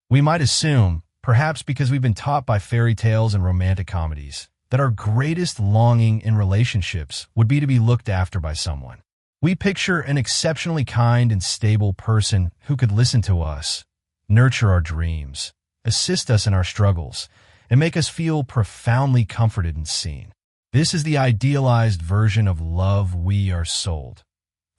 We might assume, perhaps because we've been taught by fairy tales and romantic comedies, that our greatest longing in relationships would be to be looked after by someone. We picture an exceptionally kind and stable person who could listen to us, nurture our dreams, assist us in our struggles, and make us feel profoundly comforted and seen. This is the idealized version of love we are sold.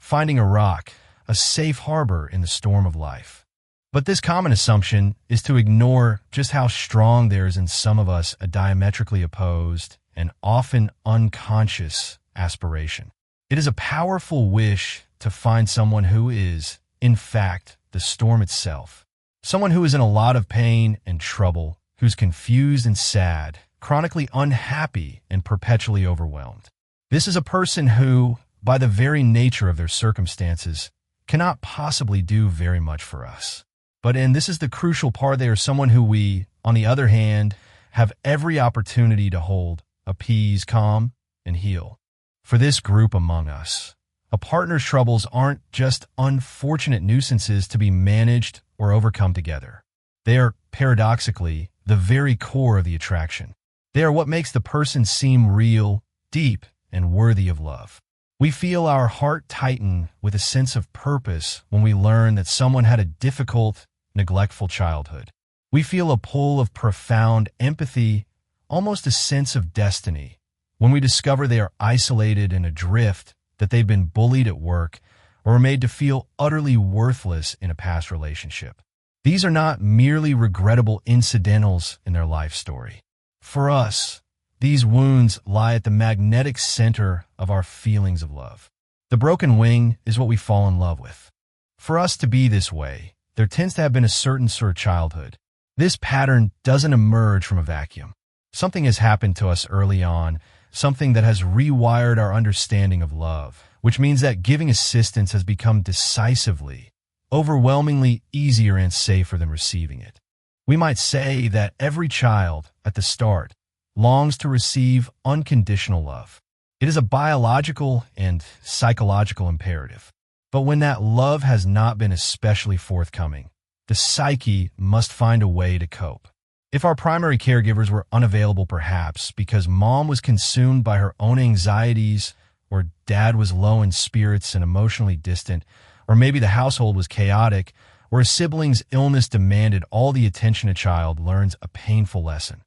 Finding a rock, a safe harbor in the storm of life. But this common assumption is to ignore just how strong there is in some of us a diametrically opposed and often unconscious aspiration. It is a powerful wish to find someone who is, in fact, the storm itself. Someone who is in a lot of pain and trouble, who's confused and sad, chronically unhappy and perpetually overwhelmed. This is a person who, by the very nature of their circumstances, cannot possibly do very much for us. And this is the crucial part, they are someone who we, on the other hand, have every opportunity to hold, appease, calm, and heal. For this group among us, a partner's troubles aren't just unfortunate nuisances to be managed or overcome together. They are, paradoxically, the very core of the attraction. They are what makes the person seem real, deep, and worthy of love. We feel our heart tighten with a sense of purpose when we learn that someone had a difficult, neglectful childhood. We feel a pull of profound empathy, almost a sense of destiny, when we discover they are isolated and adrift, that they've been bullied at work, or are made to feel utterly worthless in a past relationship. These are not merely regrettable incidentals in their life story. For us, these wounds lie at the magnetic center of our feelings of love. The broken wing is what we fall in love with. For us to be this way, there tends to have been a certain sort of childhood. This pattern doesn't emerge from a vacuum. Something has happened to us early on, something that has rewired our understanding of love, which means that giving assistance has become decisively, overwhelmingly easier and safer than receiving it. We might say that every child, at the start, longs to receive unconditional love. It is a biological and psychological imperative. But when that love has not been especially forthcoming, the psyche must find a way to cope. If our primary caregivers were unavailable perhaps because mom was consumed by her own anxieties, or dad was low in spirits and emotionally distant, or maybe the household was chaotic, or a sibling's illness demanded all the attention a child learns a painful lesson.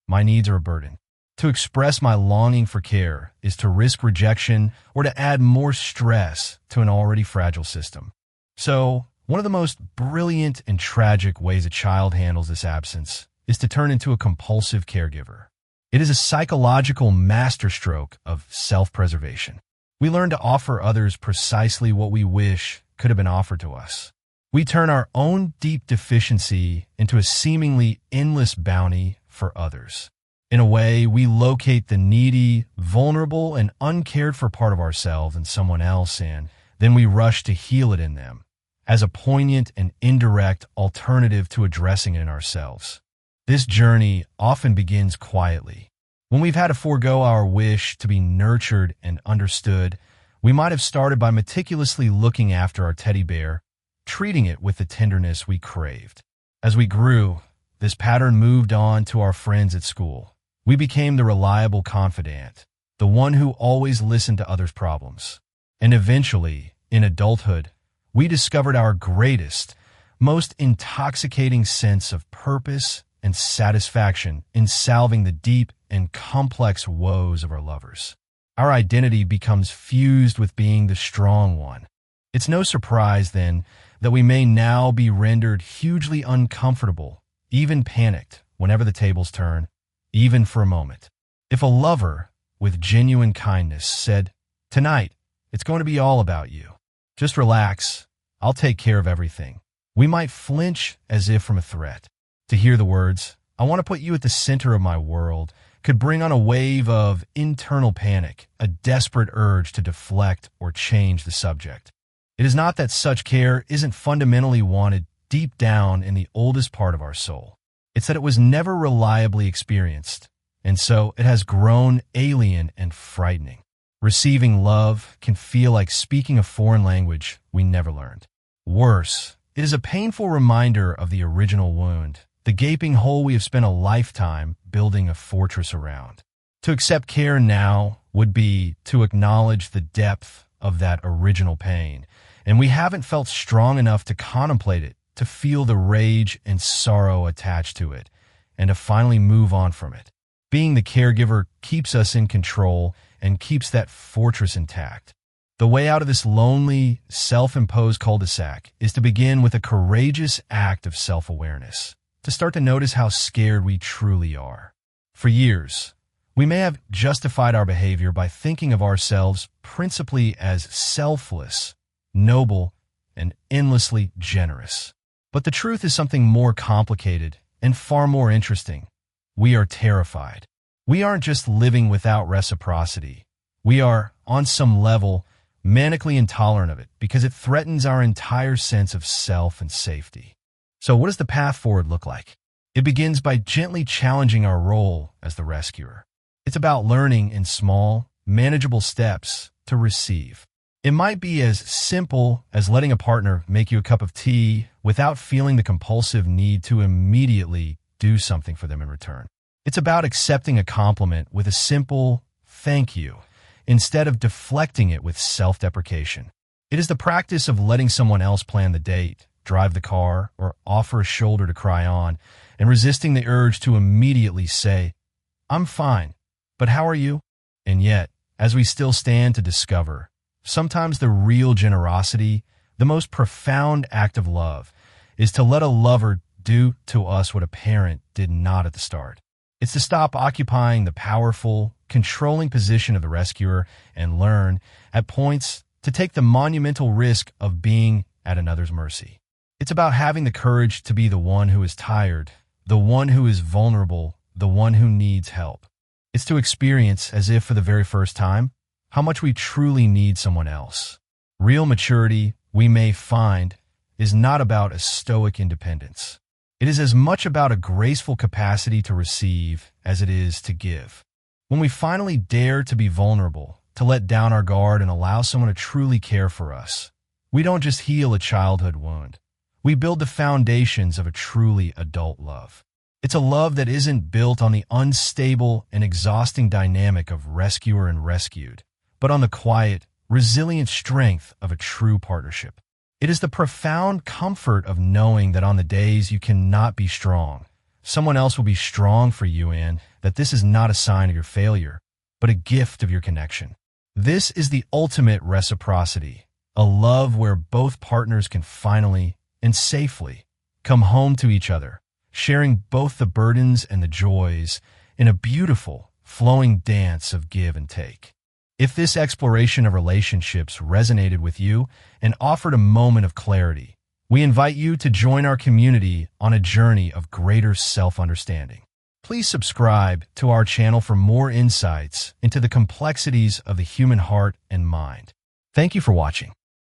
My needs are a burden. To express my longing for care is to risk rejection or to add more stress to an already fragile system. So, one of the most brilliant and tragic ways a child handles this absence is to turn into a compulsive caregiver. It is a psychological masterstroke of self-preservation. We learn to offer others precisely what we wish could have been offered to us. We turn our own deep deficiency into a seemingly endless bounty for others. In a way, we locate the needy, vulnerable, and uncared for part of ourselves in someone else, and then we rush to heal it in them, as a poignant and indirect alternative to addressing it in ourselves. This journey often begins quietly. When we've had to forego our wish to be nurtured and understood, we might have started by meticulously looking after our teddy bear, treating it with the tenderness we craved. As we grew, this pattern moved on to our friends at school. We became the reliable confidant, the one who always listened to others' problems. And eventually, in adulthood, we discovered our greatest, most intoxicating sense of purpose and satisfaction in salving the deep and complex woes of our lovers. Our identity becomes fused with being the strong one. It's no surprise, then, that we may now be rendered hugely uncomfortable, even panicked, whenever the tables turn, even for a moment. If a lover, with genuine kindness, said, "Tonight, it's going to be all about you. Just relax, I'll take care of everything," we might flinch as if from a threat. To hear the words, "I want to put you at the center of my world," could bring on a wave of internal panic, a desperate urge to deflect or change the subject. It is not that such care isn't fundamentally wanted deep down in the oldest part of our soul. It's that it was never reliably experienced, and so it has grown alien and frightening. Receiving love can feel like speaking a foreign language we never learned. Worse, It is a painful reminder of the original wound, the gaping hole we have spent a lifetime building a fortress around. To accept care now would be to acknowledge the depth of that original pain, and we haven't felt strong enough to contemplate it, to feel the rage and sorrow attached to it, and to finally move on from it. Being the caregiver keeps us in control and keeps that fortress intact. The way out of this lonely, self-imposed cul-de-sac is to begin with a courageous act of self-awareness, to start to notice how scared we truly are. For years, we may have justified our behavior by thinking of ourselves principally as selfless, noble, and endlessly generous. But the truth is something more complicated and far more interesting. We are terrified. We aren't just living without reciprocity. We are, on some level, manically intolerant of it because it threatens our entire sense of self and safety. So what does the path forward look like? It begins by gently challenging our role as the rescuer. It's about learning in small, manageable steps to receive. It might be as simple as letting a partner make you a cup of tea without feeling the compulsive need to immediately do something for them in return. It's about accepting a compliment with a simple thank you instead of deflecting it with self-deprecation. It is the practice of letting someone else plan the date, drive the car, or offer a shoulder to cry on, and resisting the urge to immediately say, "I'm fine, but how are you?" And yet, as we still stand to discover, sometimes the real generosity, the most profound act of love, is to let a lover do to us what a parent did not at the start. It's to stop occupying the powerful, controlling position of the rescuer and learn, at points, to take the monumental risk of being at another's mercy. It's about having the courage to be the one who is tired, the one who is vulnerable, the one who needs help. It's to experience, as if for the very first time, how much we truly need someone else. Real maturity, we may find, is not about a stoic independence. It is as much about a graceful capacity to receive as it is to give. When we finally dare to be vulnerable, to let down our guard and allow someone to truly care for us, we don't just heal a childhood wound. We build the foundations of a truly adult love. It's a love that isn't built on the unstable and exhausting dynamic of rescuer and rescued, but on the quiet, resilient strength of a true partnership. It is the profound comfort of knowing that on the days you cannot be strong, someone else will be strong for you, and that this is not a sign of your failure, but a gift of your connection. This is the ultimate reciprocity, a love where both partners can finally and safely come home to each other, sharing both the burdens and the joys in a beautiful, flowing dance of give and take. If this exploration of relationships resonated with you and offered a moment of clarity, we invite you to join our community on a journey of greater self-understanding. Please subscribe to our channel for more insights into the complexities of the human heart and mind. Thank you for watching.